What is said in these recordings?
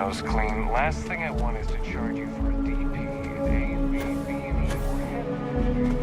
house clean. Last thing I want is to charge you for a DP, A, B, B&E, or heaven.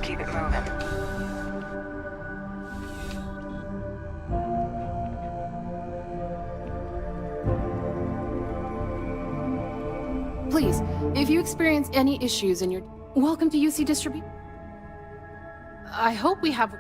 Keep it moving. Please, if you experience any issues in your... Welcome to UC Distribute. I hope we have...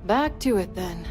Back to it, then.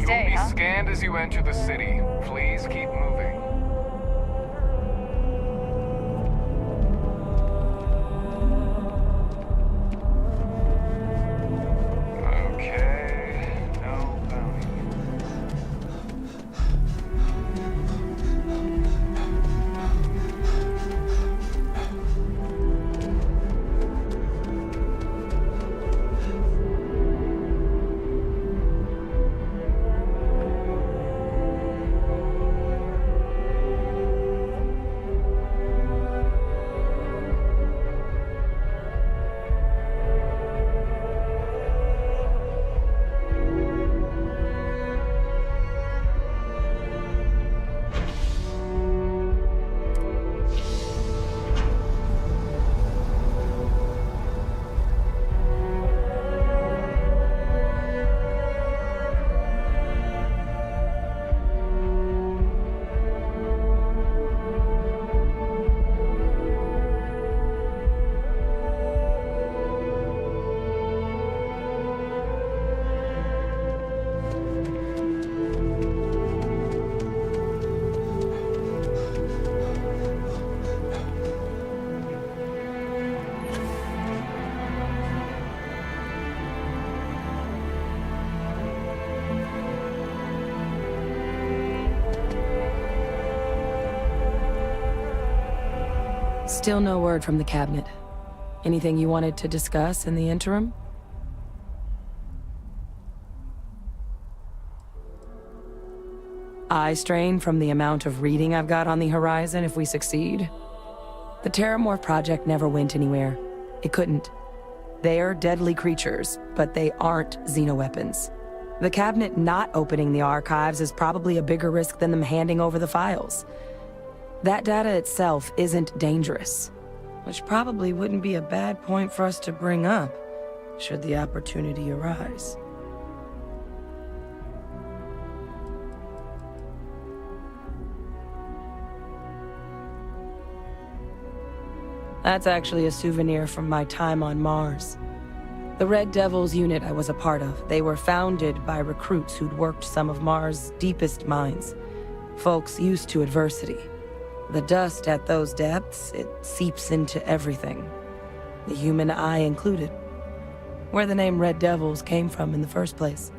Nice day, You'll be huh? scanned as you enter the city. Please keep moving. Okay, no bounty. Still no word from the cabinet. Anything you wanted to discuss in the interim? Eye strain from the amount of reading I've got on the horizon if we succeed. The Terramorph project never went anywhere. It couldn't. They're deadly creatures, but they aren't xenoweapons. The cabinet not opening the archives is probably a bigger risk than them handing over the files. That data itself isn't dangerous, which probably wouldn't be a bad point for us to bring up, should the opportunity arise. That's actually a souvenir from my time on Mars. The Red Devils unit I was a part of, they were founded by recruits who'd worked some of Mars' deepest mines. Folks used to adversity. The dust at those depths, it seeps into everything. The human eye included. Where the name Red Devils came from in the first place.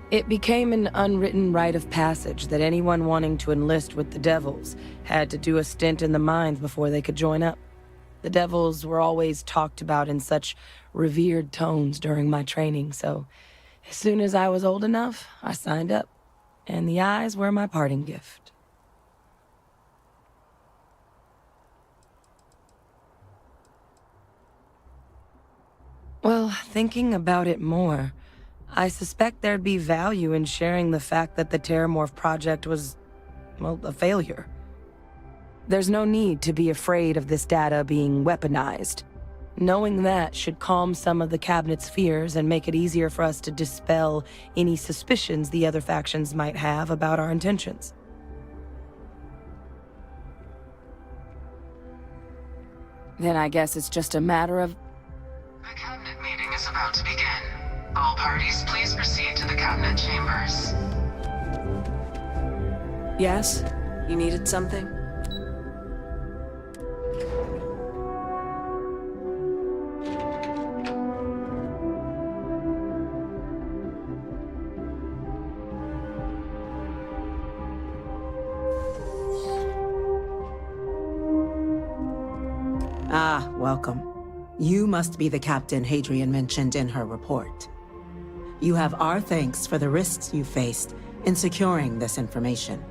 It became an unwritten rite of passage that anyone wanting to enlist with the Devils had to do a stint in the mines before they could join up. The Devils were always talked about in such revered tones during my training, so as soon as I was old enough, I signed up. And the eyes were my parting gift. Well, thinking about it more, I suspect there'd be value in sharing the fact that the Terramorph project was, well, a failure. There's no need to be afraid of this data being weaponized. Knowing that should calm some of the cabinet's fears and make it easier for us to dispel any suspicions the other factions might have about our intentions. Then I guess it's just a matter of... The cabinet meeting is about to begin. All parties, please proceed to the cabinet chambers. Yes? You needed something? Ah, welcome. You must be the Captain Hadrian mentioned in her report. You have our thanks for the risks you faced in securing this information.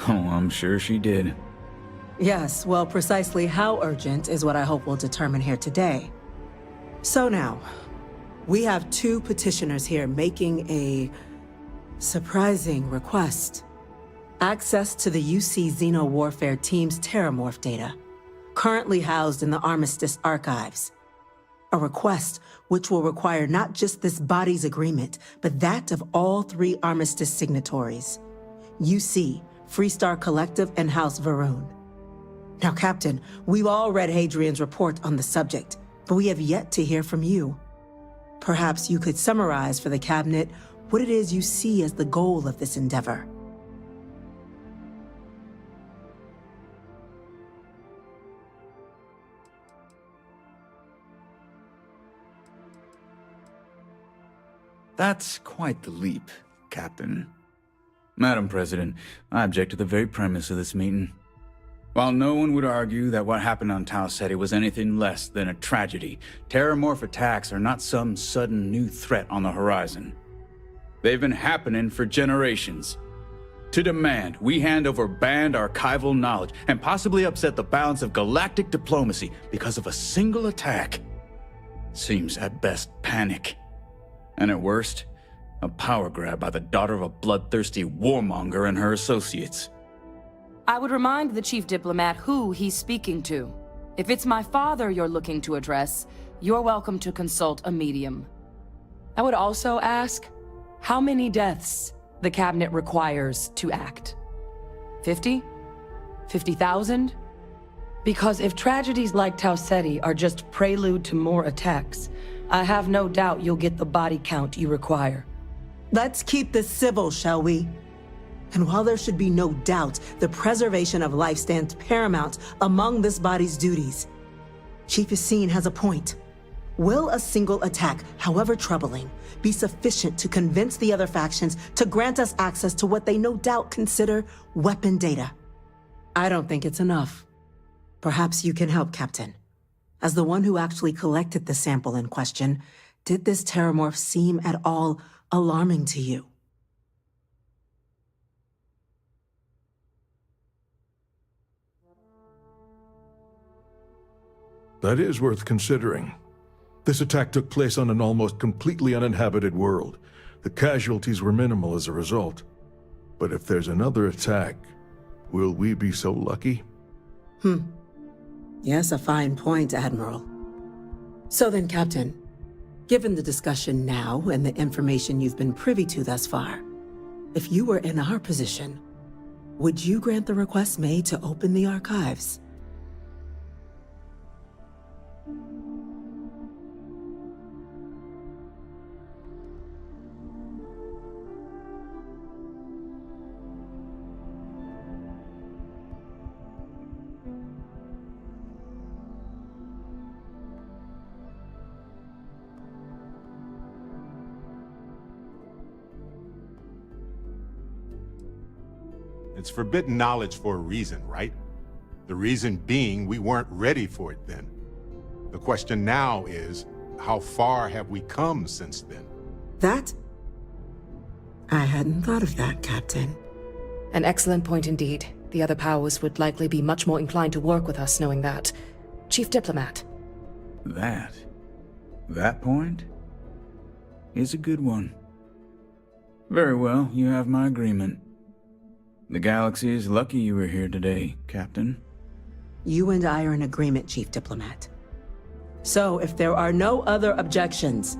Oh, I'm sure she did. Yes, well, precisely how urgent is what I hope we'll determine here today. So now, we have two petitioners here making a surprising request. Access to the UC Xeno Warfare Team's Terramorph data, currently housed in the Armistice archives. A request which will require not just this body's agreement, but that of all three Armistice signatories. UC, Freestar Collective, and House Varun. Now, Captain, we've all read Hadrian's report on the subject, but we have yet to hear from you. Perhaps you could summarize for the Cabinet what it is you see as the goal of this endeavor. That's quite the leap, Captain. Madam President, I object to the very premise of this meeting. While no one would argue that what happened on Tau Ceti was anything less than a tragedy, terramorph attacks are not some sudden new threat on the horizon. They've been happening for generations. To demand we hand over banned archival knowledge and possibly upset the balance of galactic diplomacy because of a single attack seems at best panic. And at worst, a power grab by the daughter of a bloodthirsty warmonger and her associates. I would remind the chief diplomat who he's speaking to. If it's my father you're looking to address, you're welcome to consult a medium. I would also ask how many deaths the Cabinet requires to act. 50? 50,000? Because if tragedies like Tau Ceti are just prelude to more attacks, I have no doubt you'll get the body count you require. Let's keep this civil, shall we? And while there should be no doubt the preservation of life stands paramount among this body's duties, Chief Yassine has a point. Will a single attack, however troubling, be sufficient to convince the other factions to grant us access to what they no doubt consider weapon data? I don't think it's enough. Perhaps you can help, Captain. As the one who actually collected the sample in question, did this terramorph seem at all alarming to you? That is worth considering. This attack took place on an almost completely uninhabited world. The casualties were minimal as a result. But if there's another attack, will we be so lucky? Yes, a fine point, Admiral. So then, Captain, given the discussion now and the information you've been privy to thus far, if you were in our position, would you grant the request made to open the archives? It's forbidden knowledge for a reason, right? The reason being we weren't ready for it then. The question now is, how far have we come since then? That? I hadn't thought of that, Captain. An excellent point indeed. The other powers would likely be much more inclined to work with us knowing that. Chief Diplomat. That point is a good one. Very well, you have my agreement. The galaxy is lucky you were here today, Captain. You and I are in agreement, Chief Diplomat. So, if there are no other objections,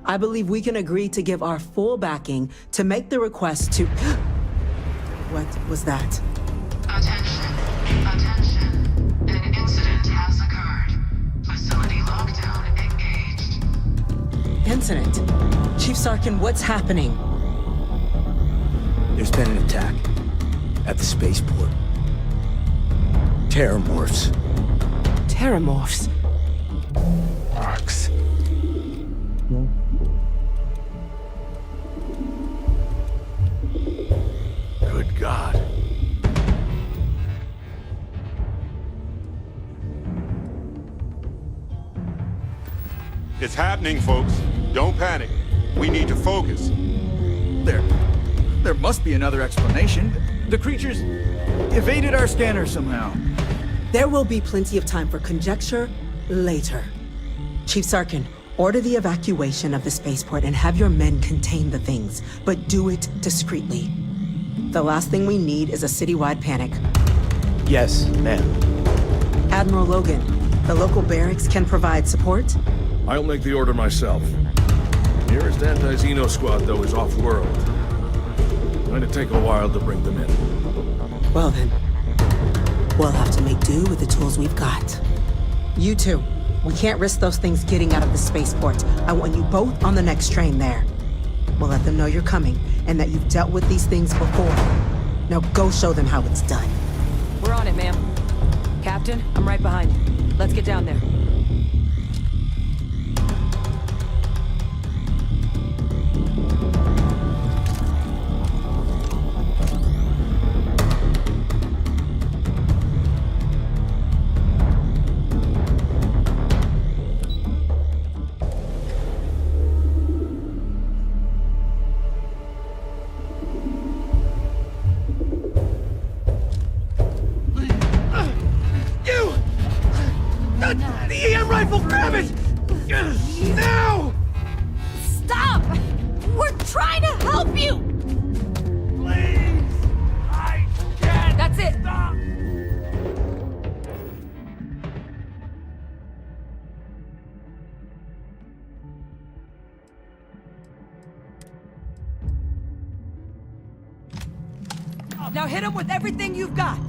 I believe we can agree to give our full backing to make the request to... What was that? Attention. An incident has occurred. Facility lockdown engaged. Incident? Chief Sarkin, what's happening? There's been an attack at the spaceport. Terramorphs. Terramorphs? Arcs. Good God. It's happening, folks. Don't panic. We need to focus. There must be another explanation. The creatures evaded our scanner somehow. There will be plenty of time for conjecture later. Chief Sarkin, order the evacuation of the spaceport and have your men contain the things, but do it discreetly. The last thing we need is a citywide panic. Yes, ma'am. Admiral Logan, the local barracks can provide support? I'll make the order myself. Nearest anti-Xeno squad, though, is off-world. Going to take a while to bring them in. Well then, we'll have to make do with the tools we've got. You two, we can't risk those things getting out of the spaceport. I want you both on the next train there. We'll let them know you're coming and that you've dealt with these things before. Now go show them how it's done. We're on it, ma'am. Captain, I'm right behind you. Let's get down there. The EM rifle, grab it! Now! Stop! We're trying to help you! Please! I can't! That's it! Stop! Now hit him with everything you've got.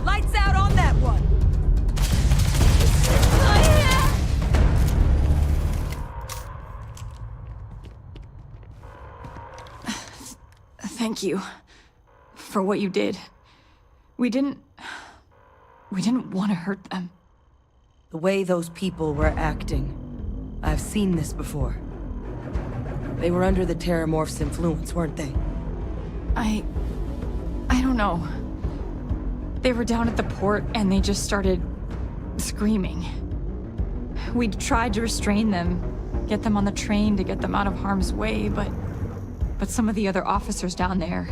Lights out on that one. Thank you for what you did. We didn't want to hurt them. The way those people were acting, I've seen this before. They were under the Terramorph's influence, weren't they? I don't know. They were down at the port and they just started screaming. We tried to restrain them, get them on the train to get them out of harm's way, but some of the other officers down there,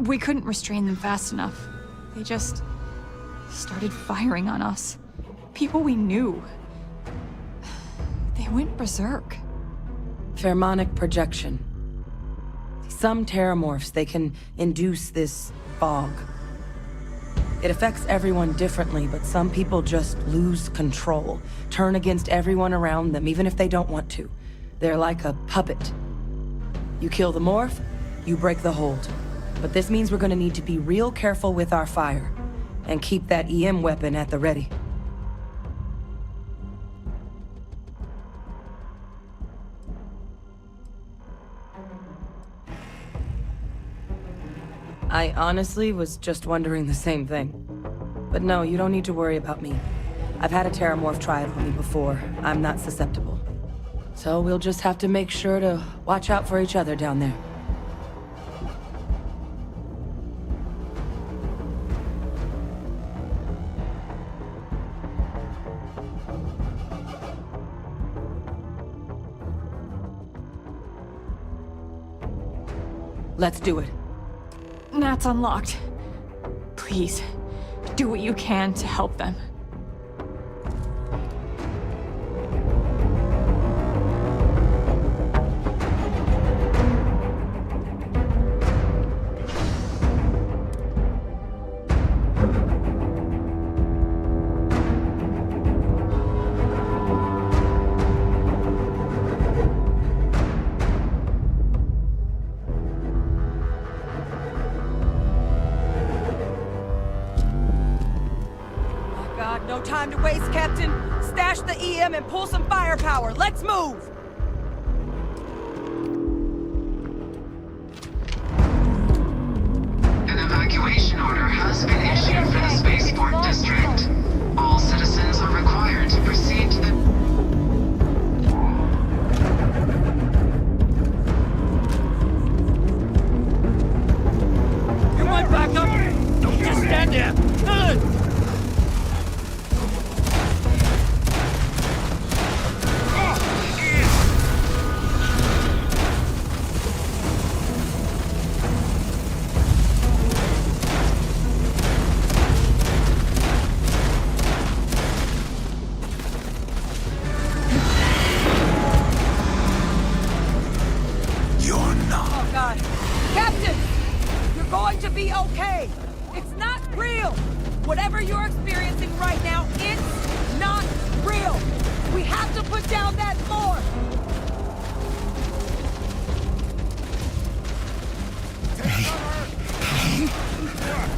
we couldn't restrain them fast enough. They just started firing on us. People we knew. They went berserk. Pheromonic projection. Some Terramorphs, they can induce this fog. It affects everyone differently, but some people just lose control, turn against everyone around them, even if they don't want to. They're like a puppet. You kill the morph, you break the hold. But this means we're gonna need to be real careful with our fire, and keep that EM weapon at the ready. I honestly was just wondering the same thing. But no, you don't need to worry about me. I've had a Terramorph try it on me before. I'm not susceptible. So we'll just have to make sure to watch out for each other down there. Let's do it. Nat's unlocked. Please, do what you can to help them. No time to waste, Captain. Stash the EM and pull some firepower. Let's move! An evacuation order has been issued for the spaceport district. All citizens are required to proceed to the... You want backup? Don't just stand there! be okay. It's not real. Whatever you're experiencing right now, it's not real. We have to put down that morgue.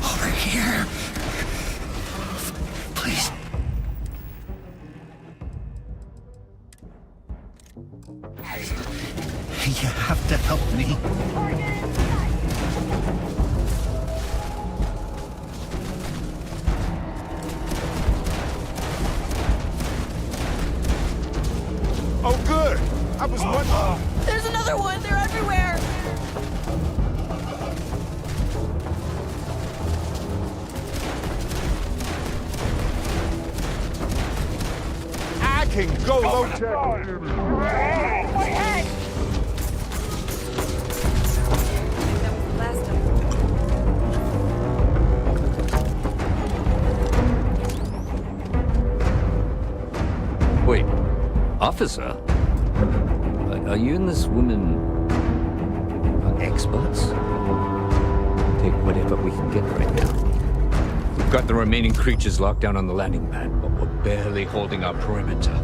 Over here. Please. You have to help me. Oh, good. I was wondering. There's another one. They're everywhere. I can go low tech. My head! Wait, officer? Are you and this woman experts? Take whatever we can get right now. We've got the remaining creatures locked down on the landing pad, but we're barely holding our perimeter.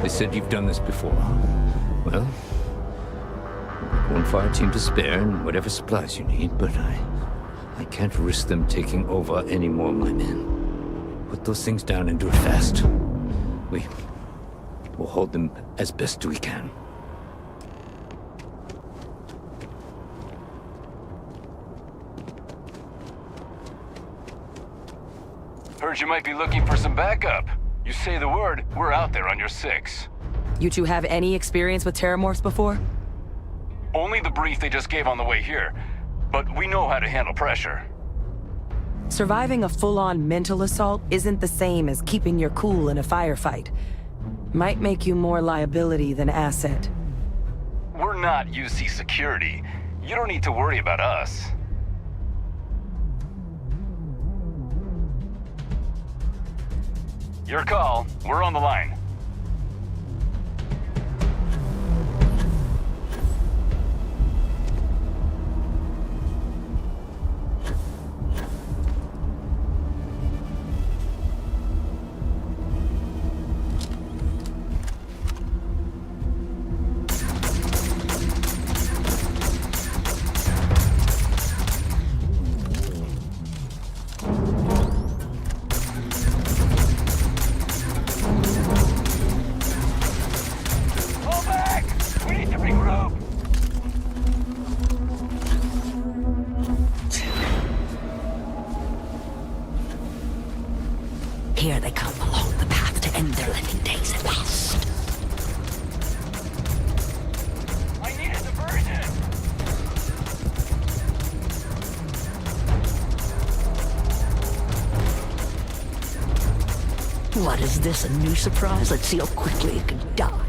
They said you've done this before. Well, one fire team to spare and whatever supplies you need, but I can't risk them taking over any more of my men. Put those things down and do it fast. We'll hold them as best we can. Heard you might be looking for some backup. You say the word, we're out there on your 6. You two have any experience with terramorphs before? Only the brief they just gave on the way here, but we know how to handle pressure. Surviving a full-on mental assault isn't the same as keeping your cool in a firefight. Might make you more liability than asset. We're not UC security. You don't need to worry about us. Your call. We're on the line. Here they come along the path to end their living days at last. I need a diversion! What is this, a new surprise? Let's see how quickly it can die.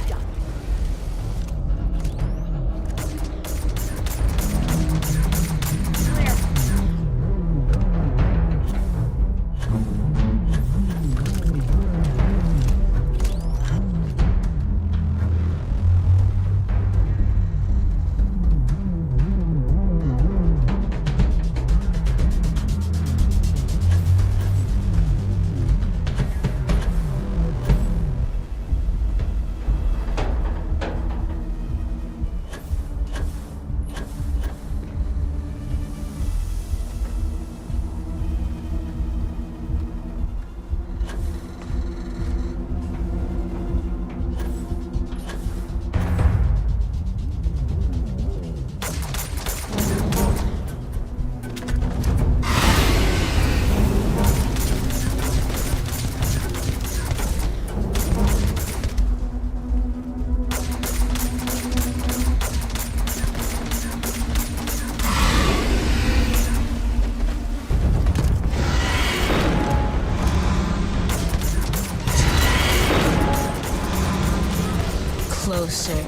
Closer.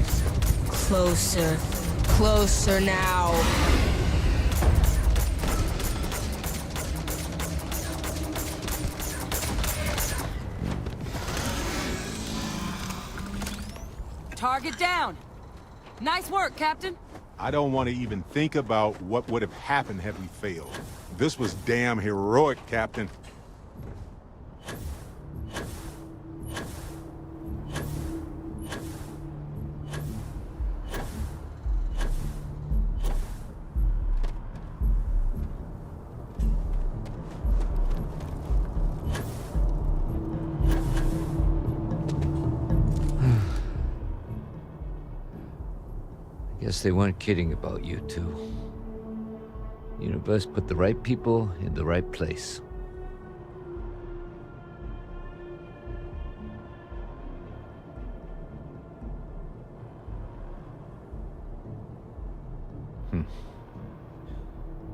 Closer. Closer now. Target down. Nice work, Captain. I don't want to even think about what would have happened had we failed. This was damn heroic, Captain. Guess they weren't kidding about you two. Universe put the right people in the right place.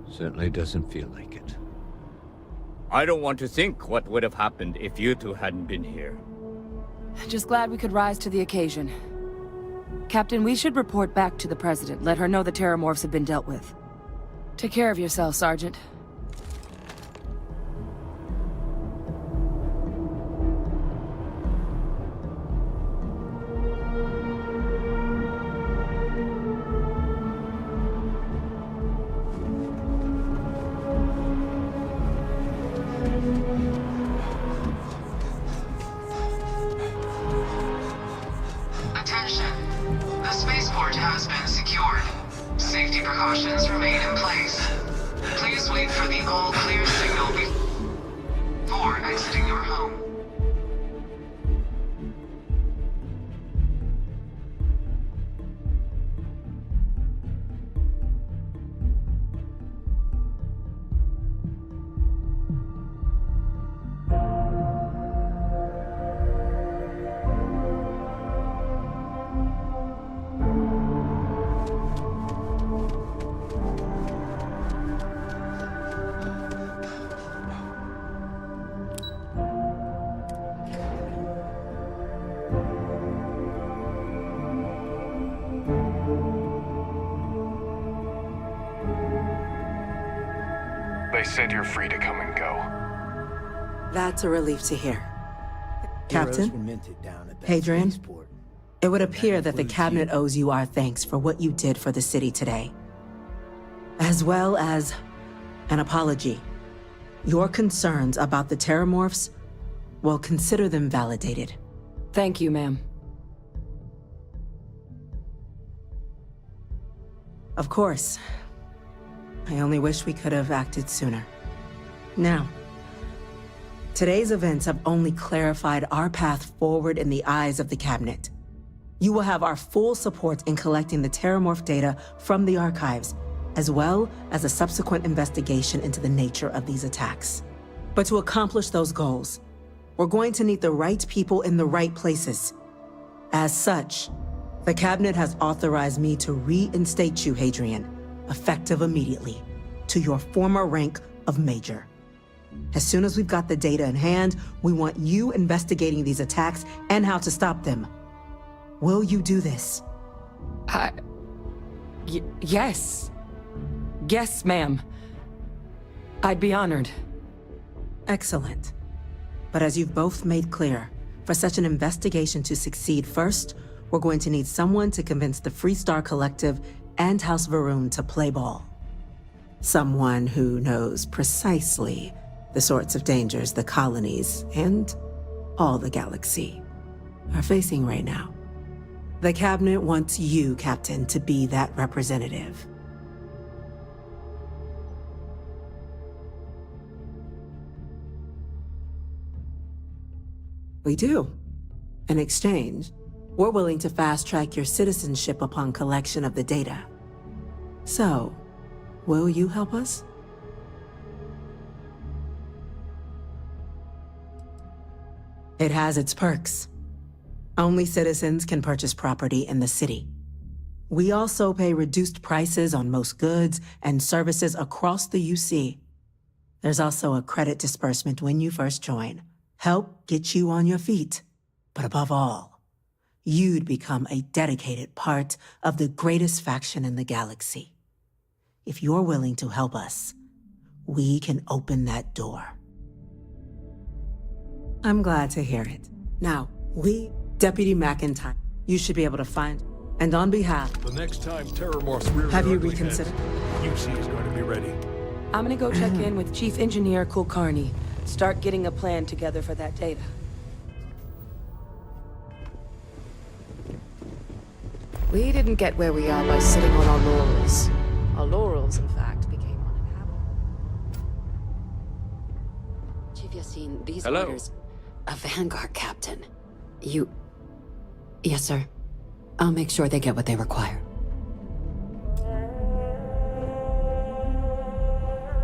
Certainly doesn't feel like it. I don't want to think what would have happened if you two hadn't been here. Just glad we could rise to the occasion. Captain, we should report back to the President. Let her know the Terramorphs have been dealt with. Take care of yourself, Sergeant. Attention. The spaceport has been secured. Safety precautions remain in place. Please wait for the all-clear signal before exiting your home. They said you're free to come and go. That's a relief to hear. Heroes were Captain, minted down at that Hadrian, spaceport. it would appear that the includes Cabinet you. owes you our thanks for what you did for the city today. As well as an apology. Your concerns about the Terramorphs, well, consider them validated. Thank you, ma'am. Of course. I only wish we could have acted sooner. Now, today's events have only clarified our path forward in the eyes of the Cabinet. You will have our full support in collecting the Terramorph data from the archives, as well as a subsequent investigation into the nature of these attacks. But to accomplish those goals, we're going to need the right people in the right places. As such, the Cabinet has authorized me to reinstate you, Hadrian, effective immediately, to your former rank of Major. As soon as we've got the data in hand, we want you investigating these attacks and how to stop them. Will you do this? Yes. Yes, ma'am. I'd be honored. Excellent. But as you've both made clear, for such an investigation to succeed first, we're going to need someone to convince the Freestar Collective and House Varun to play ball. Someone who knows precisely the sorts of dangers the colonies and all the galaxy are facing right now. The Cabinet wants you, Captain, to be that representative. We do. In exchange, we're willing to fast-track your citizenship upon collection of the data. So, will you help us? It has its perks. Only citizens can purchase property in the city. We also pay reduced prices on most goods and services across the UC. There's also a credit disbursement when you first join. Help get you on your feet. But above all, you'd become a dedicated part of the greatest faction in the galaxy. If you're willing to help us, we can open that door. I'm glad to hear it. Now, Deputy McIntyre, you should be able to find... And on behalf, The next time Terramorphs rear have their you ugly reconsidered? heads, UC is going to be ready. I'm gonna go check in with Chief Engineer Kulkarni. Start getting a plan together for that data. We didn't get where we are by sitting on our laurels. Our laurels, in fact, became uninhabitable. Chief Yassine, these Hello? orders... A Vanguard captain. You... Yes, sir. I'll make sure they get what they require.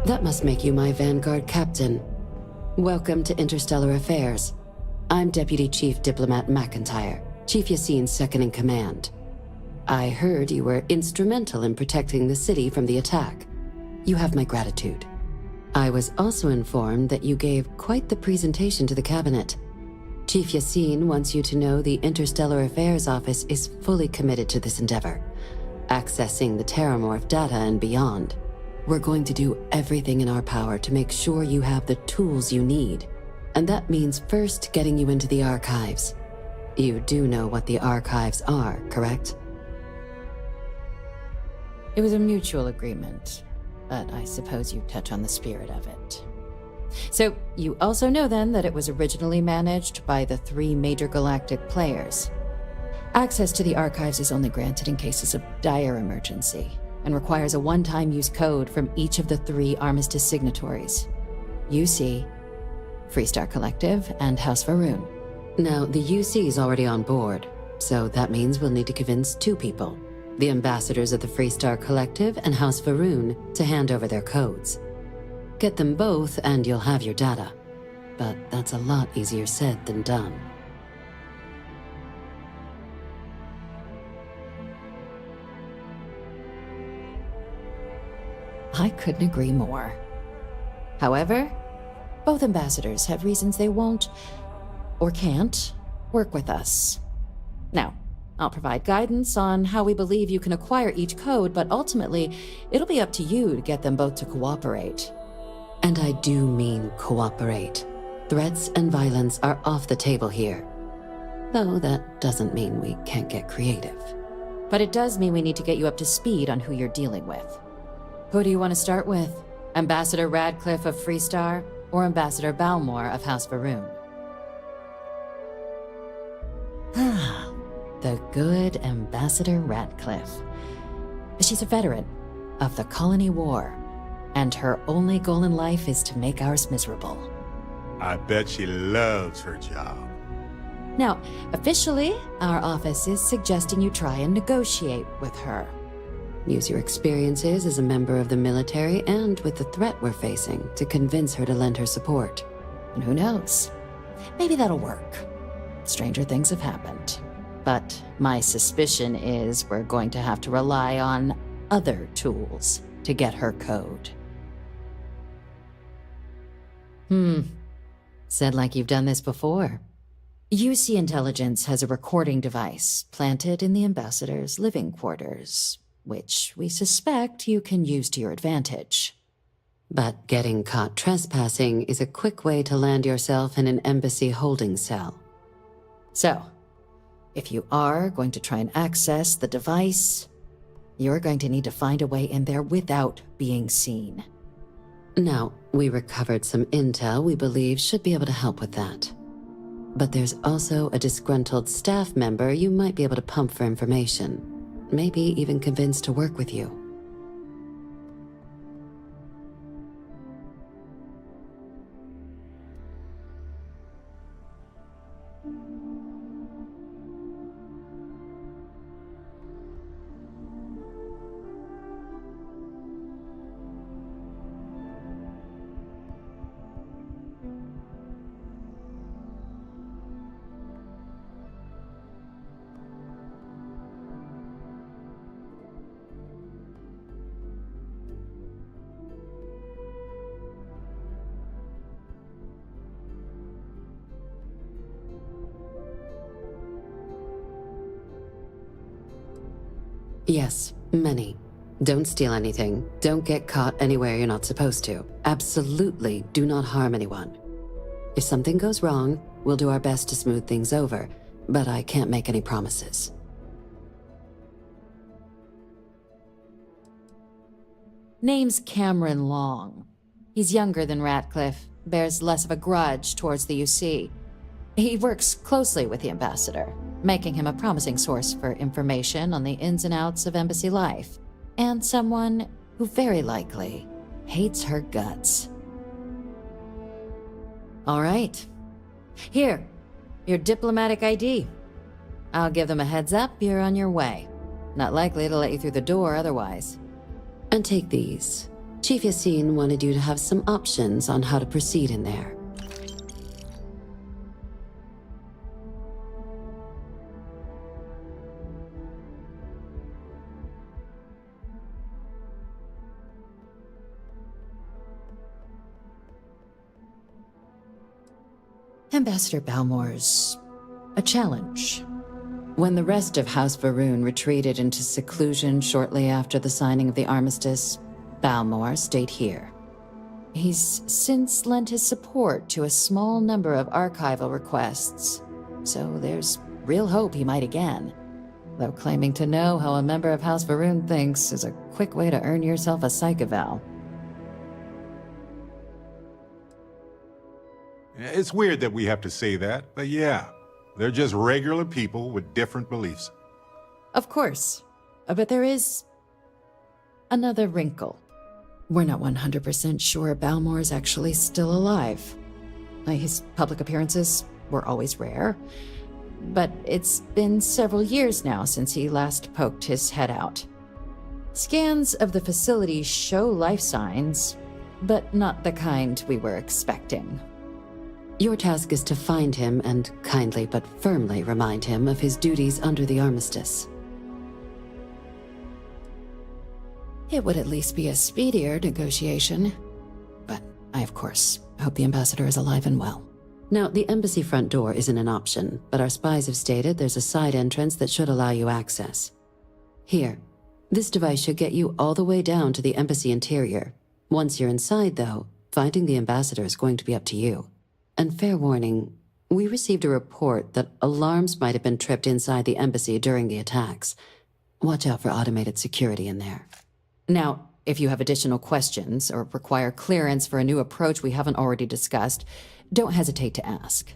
That must make you my Vanguard captain. Welcome to Interstellar Affairs. I'm Deputy Chief Diplomat McIntyre, Chief Yassine's second-in-command. I heard you were instrumental in protecting the city from the attack. You have my gratitude. I was also informed that you gave quite the presentation to the cabinet. Chief Yassine wants you to know the Interstellar Affairs Office is fully committed to this endeavor, accessing the Terramorph data and beyond. We're going to do everything in our power to make sure you have the tools you need. And that means first getting you into the archives. You do know what the archives are, correct? It was a mutual agreement, but I suppose you touch on the spirit of it. So, you also know then that it was originally managed by the 3 major galactic players. Access to the archives is only granted in cases of dire emergency, and requires a one-time use code from each of the 3 armistice signatories. UC, Freestar Collective, and House Varun. Now, the UC is already on board, so that means we'll need to convince 2 people. The ambassadors of the Freestar Collective and House Varun to hand over their codes. Get them both and you'll have your data. But that's a lot easier said than done. I couldn't agree more. However, both ambassadors have reasons they won't, or can't, work with us. Now, I'll provide guidance on how we believe you can acquire each code, but ultimately, it'll be up to you to get them both to cooperate. And I do mean cooperate. Threats and violence are off the table here. Though that doesn't mean we can't get creative. But it does mean we need to get you up to speed on who you're dealing with. Who do you want to start with? Ambassador Radcliffe of Freestar, or Ambassador Balmore of House Varun? The good Ambassador Radcliffe. She's a veteran of the Colony War, and her only goal in life is to make ours miserable. I bet she loves her job. Now, officially, our office is suggesting you try and negotiate with her. Use your experiences as a member of the military and with the threat we're facing to convince her to lend her support. And who knows? Maybe that'll work. Stranger things have happened. But my suspicion is we're going to have to rely on other tools to get her code. Said like you've done this before. UC Intelligence has a recording device planted in the ambassador's living quarters, which we suspect you can use to your advantage. But getting caught trespassing is a quick way to land yourself in an embassy holding cell. So, if you are going to try and access the device, you're going to need to find a way in there without being seen. Now, we recovered some intel we believe should be able to help with that. But there's also a disgruntled staff member you might be able to pump for information. Maybe even convince to work with you. Yes, many. Don't steal anything. Don't get caught anywhere you're not supposed to. Absolutely do not harm anyone. If something goes wrong, we'll do our best to smooth things over, but I can't make any promises. Name's Cameron Long. He's younger than Ratcliffe, bears less of a grudge towards the UC. He works closely with the ambassador, making him a promising source for information on the ins and outs of embassy life, and someone who very likely hates her guts. All right. Here, your diplomatic ID. I'll give them a heads up you're on your way. Not likely to let you through the door otherwise. And take these. Chief Yassine wanted you to have some options on how to proceed in there. Ambassador Balmore's a challenge. When the rest of House Varun retreated into seclusion shortly after the signing of the armistice, Balmore stayed here. He's since lent his support to a small number of archival requests, so there's real hope he might again. Though claiming to know how a member of House Varun thinks is a quick way to earn yourself a psych eval. It's weird that we have to say that, but yeah, they're just regular people with different beliefs. Of course, but there is another wrinkle. We're not 100% sure Balmore's actually still alive. His public appearances were always rare, but it's been several years now since he last poked his head out. Scans of the facility show life signs, but not the kind we were expecting. Your task is to find him and kindly but firmly remind him of his duties under the armistice. It would at least be a speedier negotiation, but I, of course, hope the ambassador is alive and well. Now, the embassy front door isn't an option, but our spies have stated there's a side entrance that should allow you access. Here, this device should get you all the way down to the embassy interior. Once you're inside, though, finding the ambassador is going to be up to you. And fair warning, we received a report that alarms might have been tripped inside the embassy during the attacks. Watch out for automated security in there. Now, if you have additional questions or require clearance for a new approach we haven't already discussed, don't hesitate to ask.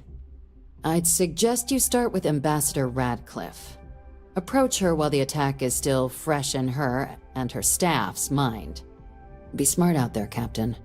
I'd suggest you start with Ambassador Radcliffe. Approach her while the attack is still fresh in her and her staff's mind. Be smart out there, Captain.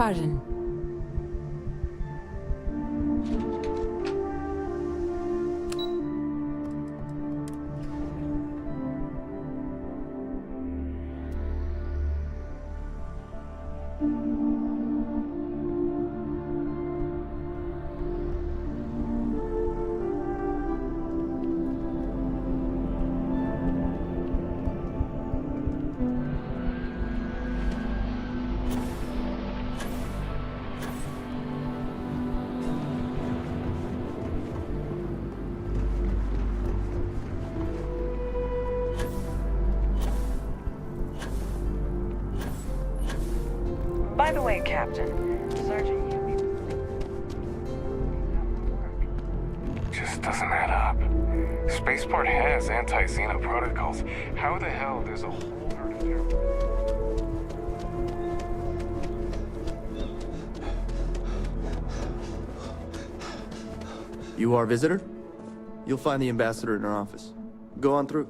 Pardon. By the way, Captain, Sergeant Just doesn't add up. Spaceport has anti-Xena protocols. How the hell there's a whole herd of their... You our visitor? You'll find the ambassador in our office. Go on through.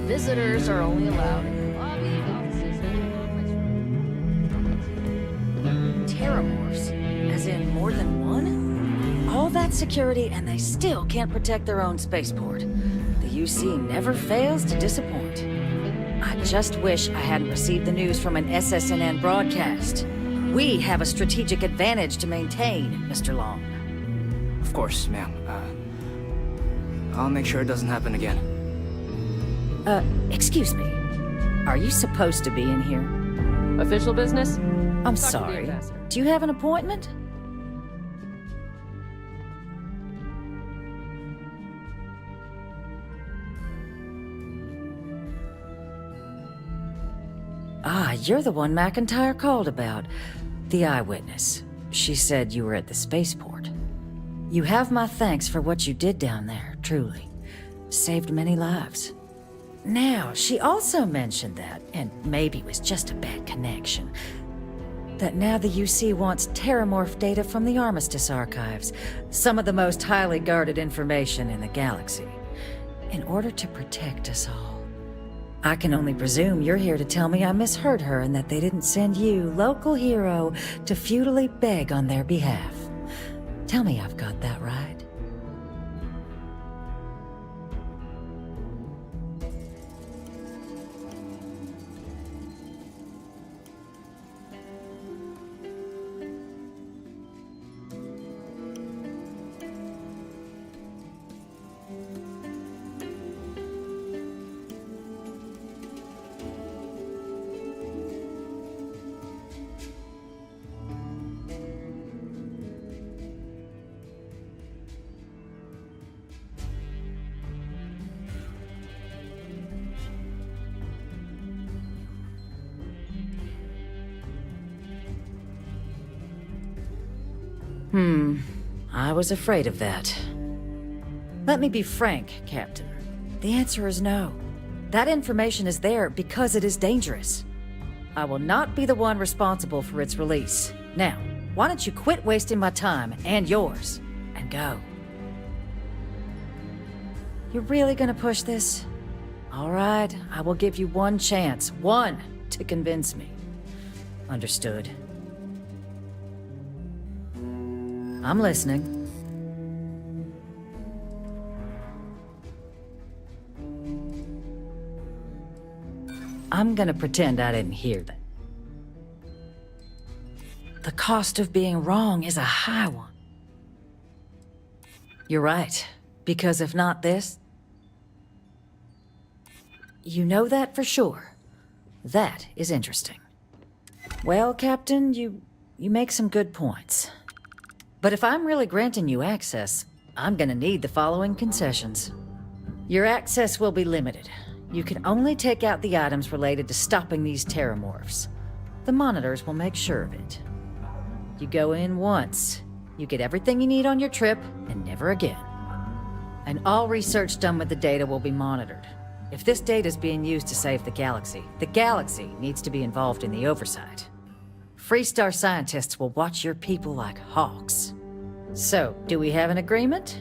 Visitors are only allowed in the lobby, offices, and Terramorphs, as in more than one? All that security and they still can't protect their own spaceport. The UC never fails to disappoint. I just wish I hadn't received the news from an SSNN broadcast. We have a strategic advantage to maintain, Mr. Long. Of course, ma'am. I'll make sure it doesn't happen again. Excuse me. Are you supposed to be in here? Official business? I'm sorry. Do you have an appointment? Ah, you're the one McIntyre called about. The eyewitness. She said you were at the spaceport. You have my thanks for what you did down there, truly. Saved many lives. Now, she also mentioned that, and maybe it was just a bad connection, that now the UC wants Terramorph data from the Armistice archives, some of the most highly guarded information in the galaxy, in order to protect us all. I can only presume you're here to tell me I misheard her and that they didn't send you, local hero, to futilely beg on their behalf. Tell me I've got that right. I was afraid of that. Let me be frank, Captain. The answer is no. That information is there because it is dangerous. I will not be the one responsible for its release. Now, why don't you quit wasting my time and yours, and go? You're really gonna push this? All right, I will give you one chance, one, to convince me. Understood. I'm listening. I'm gonna pretend I didn't hear that. The cost of being wrong is a high one. You're right, because if not this... You know that for sure. That is interesting. Well, Captain, you make some good points. But if I'm really granting you access, I'm gonna need the following concessions. Your access will be limited. You can only take out the items related to stopping these terramorphs. The monitors will make sure of it. You go in once, you get everything you need on your trip, and never again. And all research done with the data will be monitored. If this data is being used to save the galaxy needs to be involved in the oversight. Freestar scientists will watch your people like hawks. So, do we have an agreement?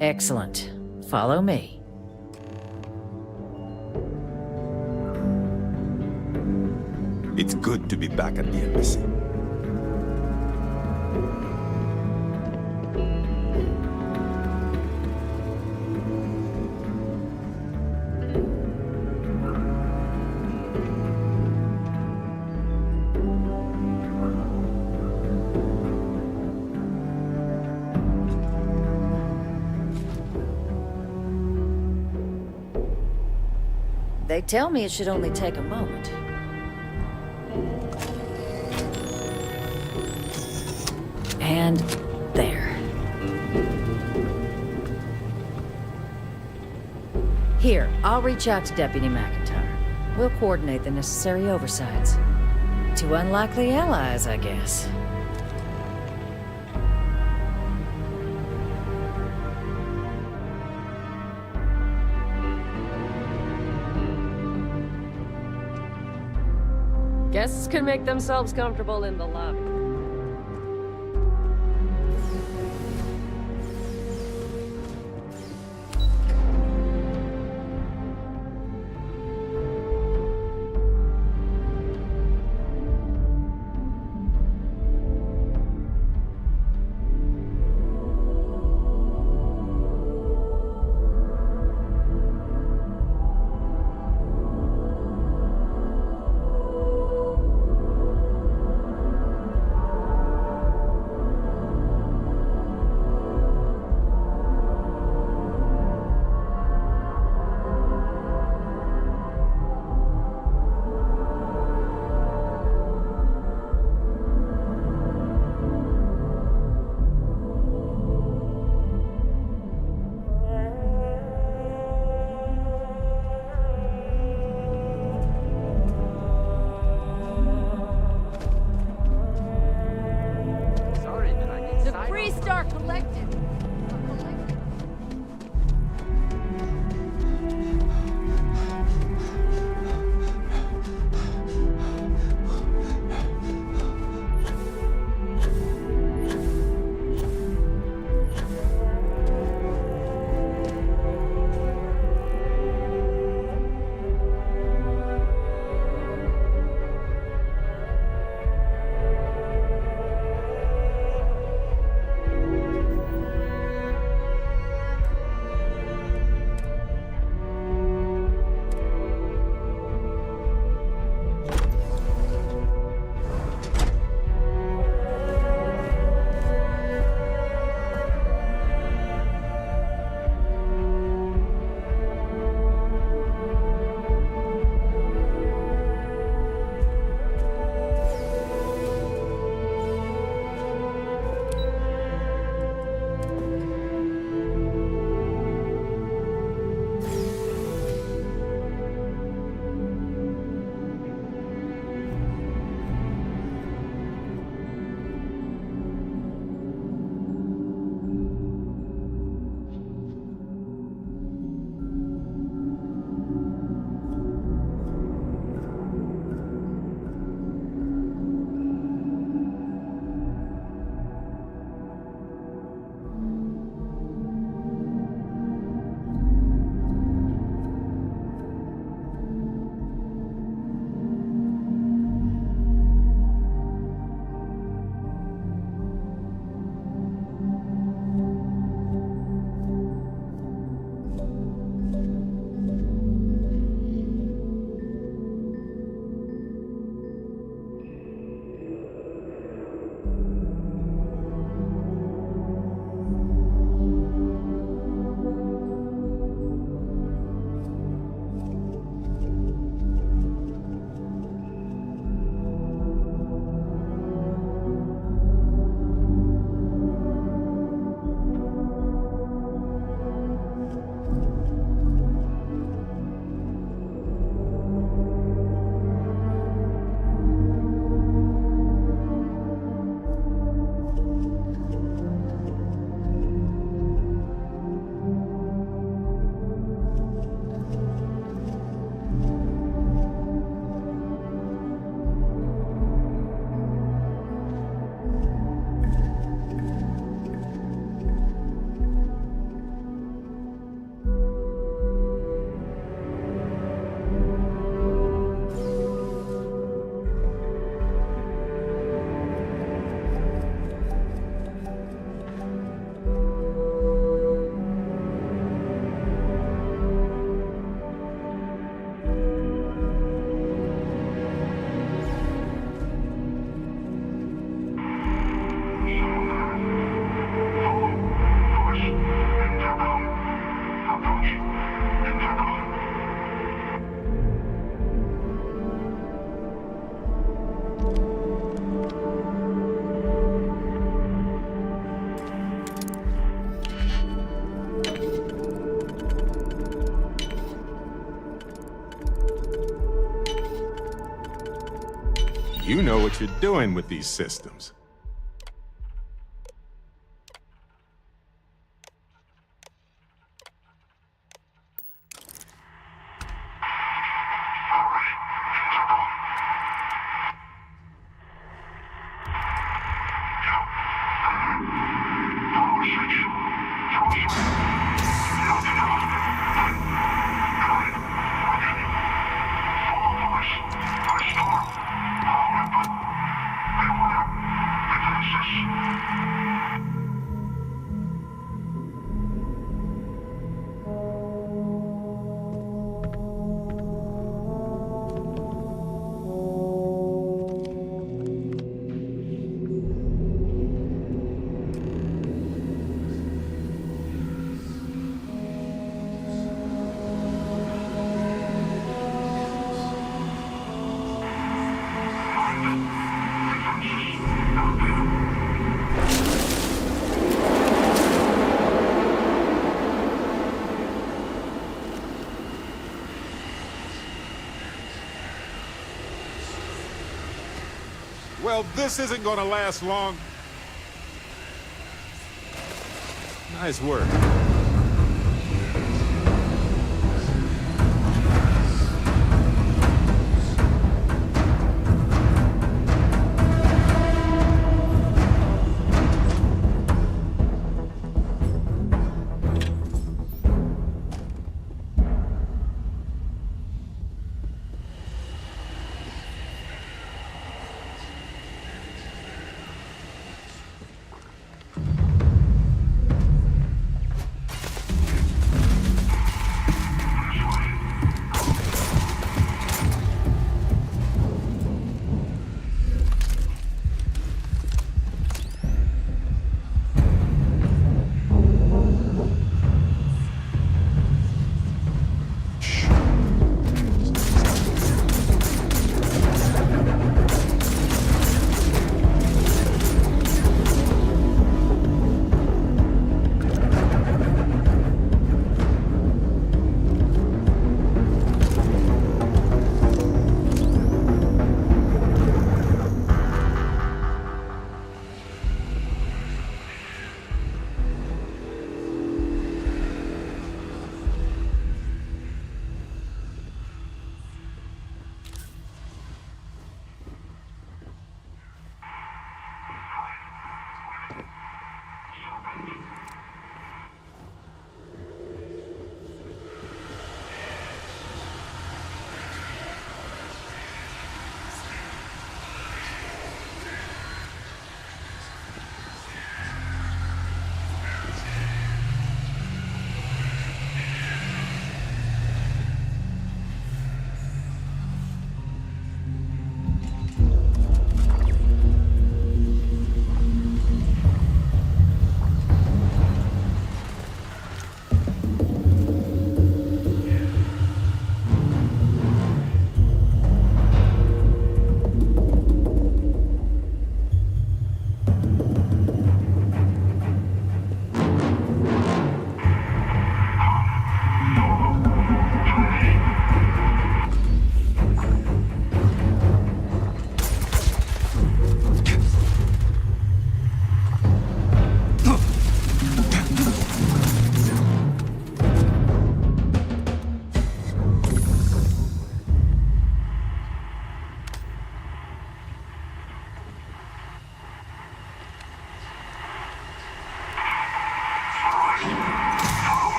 Excellent. Follow me. It's good to be back at the embassy. They tell me it should only take a moment. And there. Here, I'll reach out to Deputy McIntyre. We'll coordinate the necessary oversights. Two unlikely allies, I guess. Guests can make themselves comfortable in the lobby. You know what you're doing with these systems. Well, this isn't gonna last long. Nice work.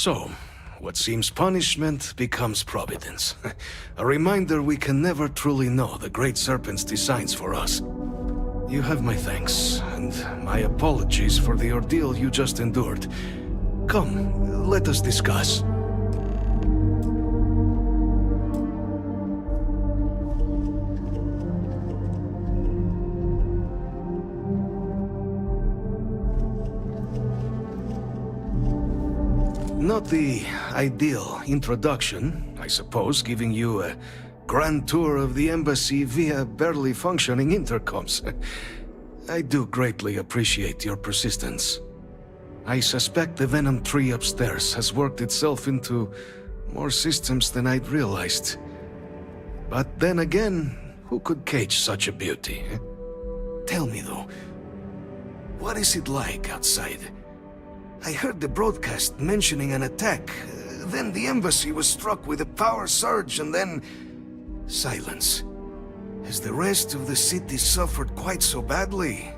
So, what seems punishment becomes providence. A reminder we can never truly know the Great Serpent's designs for us. You have my thanks, and my apologies for the ordeal you just endured. Come, let us discuss. Not the ideal introduction, I suppose, giving you a grand tour of the embassy via barely functioning intercoms. I do greatly appreciate your persistence. I suspect the Venom tree upstairs has worked itself into more systems than I'd realized. But then again, who could cage such a beauty? Tell me though, what is it like outside? I heard the broadcast mentioning an attack. Then the embassy was struck with a power surge and then... silence. Has the rest of the city suffered quite so badly?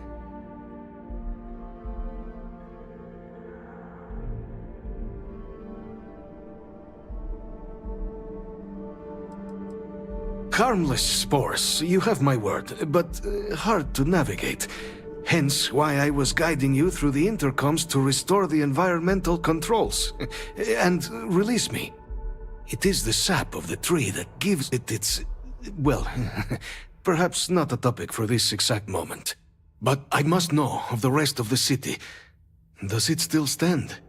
Harmless spores, you have my word, but hard to navigate. Hence why I was guiding you through the intercoms to restore the environmental controls. And release me. It is the sap of the tree that gives it its... well, perhaps not a topic for this exact moment. But I must know of the rest of the city. Does it still stand?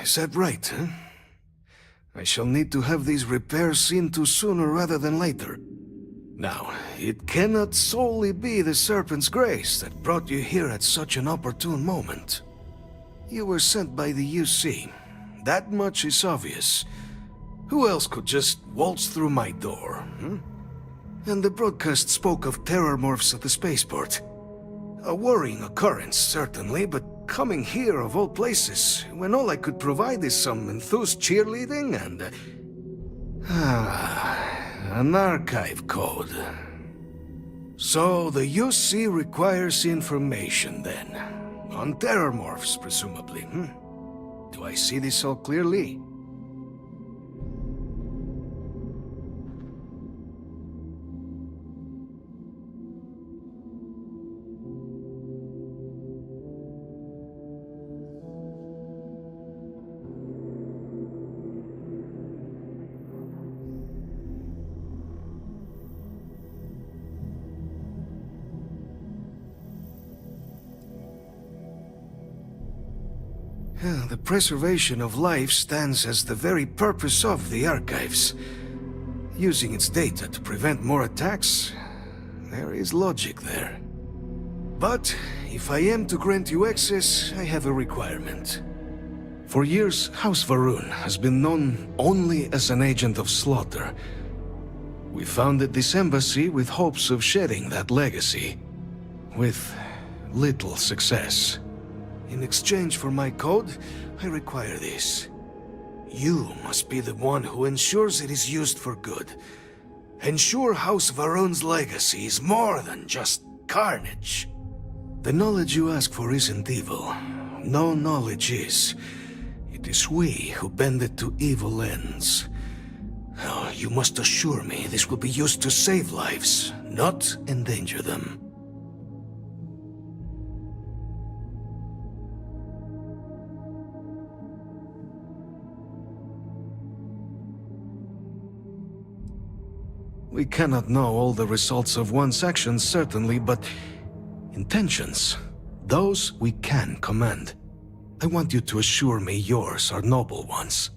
Is that right, huh? I shall need to have these repairs seen to sooner rather than later. Now, it cannot solely be the Serpent's grace that brought you here at such an opportune moment. You were sent by the UC. That much is obvious. Who else could just waltz through my door, And the broadcast spoke of terror morphs at the spaceport. A worrying occurrence, certainly, but coming here of all places, when all I could provide is some enthused cheerleading and... an archive code. So the UC requires information, then. On terror morphs, presumably, Do I see this all clearly? The preservation of life stands as the very purpose of the archives. Using its data to prevent more attacks, there is logic there. But if I am to grant you access, I have a requirement. For years, House Varun has been known only as an agent of slaughter. We founded this embassy with hopes of shedding that legacy, with little success. In exchange for my code, I require this. You must be the one who ensures it is used for good. Ensure House Varun's legacy is more than just carnage. The knowledge you ask for isn't evil. No knowledge is. It is we who bend it to evil ends. Oh, you must assure me this will be used to save lives, not endanger them. We cannot know all the results of one's actions, certainly, but intentions, those we can commend. I want you to assure me yours are noble ones.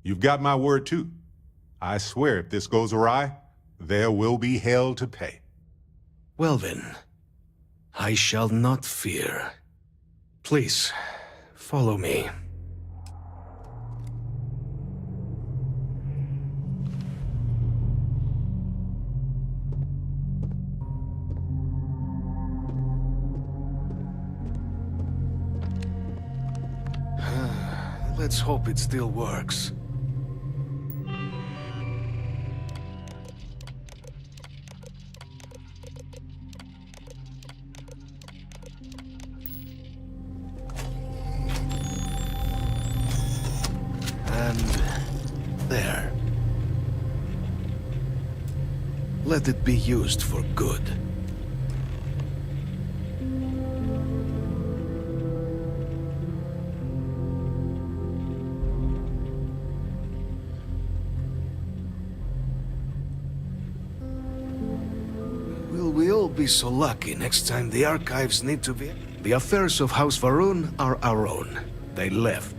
You've got my word, too. I swear if this goes awry, there will be hell to pay. Well then, I shall not fear. Please, follow me. Let's hope it still works. And there. Let it be used for good. Will we all be so lucky next time the archives need to be? The affairs of House Varun are our own. They left.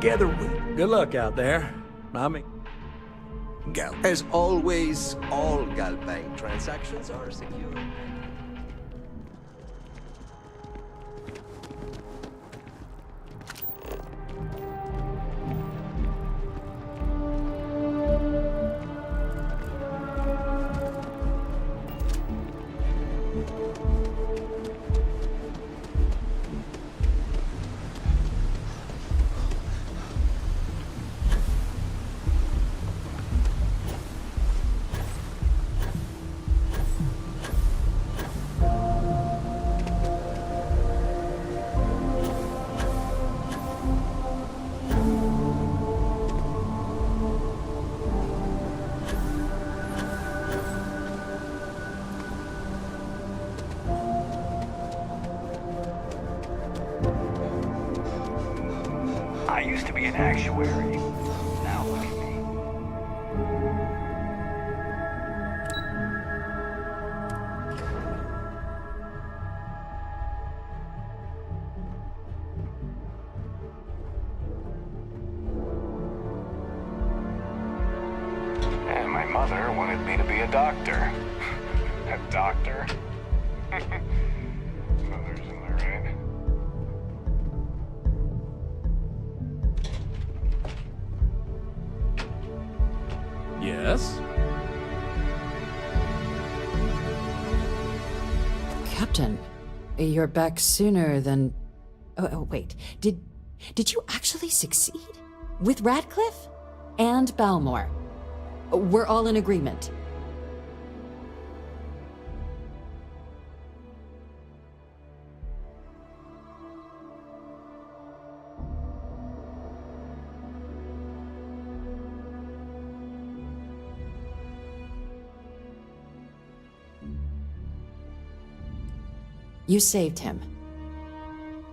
together with. Good luck out there. Gal. As always, all Gal Bank transactions are secure. I used to be an actuary. Now look at me. And my mother wanted me to be a doctor. A doctor? Mother's in their head. Yes? Captain, you're back sooner than... Oh, wait. Did you actually succeed? With Radcliffe? And Balmore? We're all in agreement. You saved him.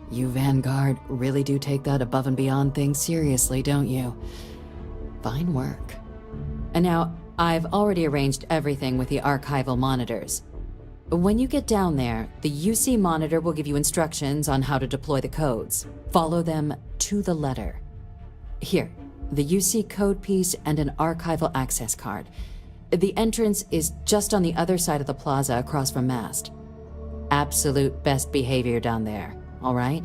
You Vanguard really do take that above and beyond thing seriously, don't you? Fine work. And now, I've already arranged everything with the archival monitors. When you get down there, the UC monitor will give you instructions on how to deploy the codes. Follow them to the letter. Here, the UC code piece and an archival access card. The entrance is just on the other side of the plaza across from Mast. Absolute best behavior down there, all right?